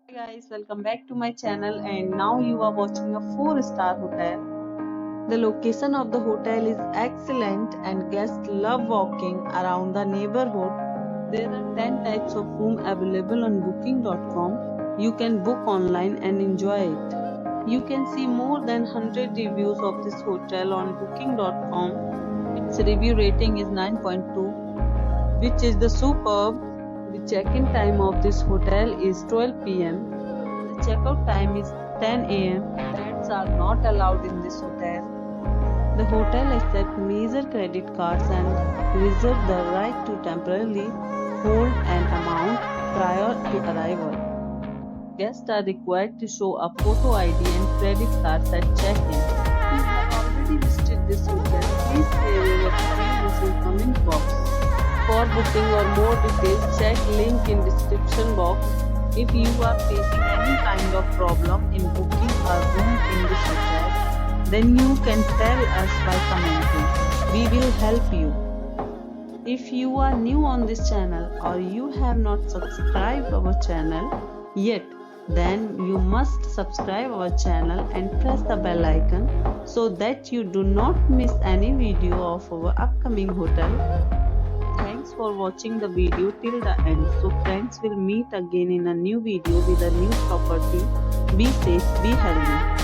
Hi guys, welcome back to my channel, and now you are watching a 4-star hotel. The location of the hotel is excellent and guests love walking around the neighborhood. There are 10 types of room available on booking.com. You can book online and enjoy it. You can see more than 100 reviews of this hotel on booking.com. Its review rating is 9.2, which is the superb. The check-in time of this hotel is 12 p.m. The checkout time is 10 a.m. Pets are not allowed in this hotel. The hotel accepts major credit cards and reserves the right to temporarily hold an amount prior to arrival. Guests are required to show a photo ID and credit cards at check-in. If you have already visited this hotel, please share your experience in comment box. For booking or more details, check link in description box. If you are facing any kind of problem in booking a room in this hotel, then you can tell us by commenting. We will help you. If you are new on this channel or you have not subscribed our channel yet, then you must subscribe our channel and press the bell icon so that you do not miss any video of our upcoming hotel. Thanks for watching the video till the end. So friends, will meet again in a new video with a new property. Be safe, be healthy.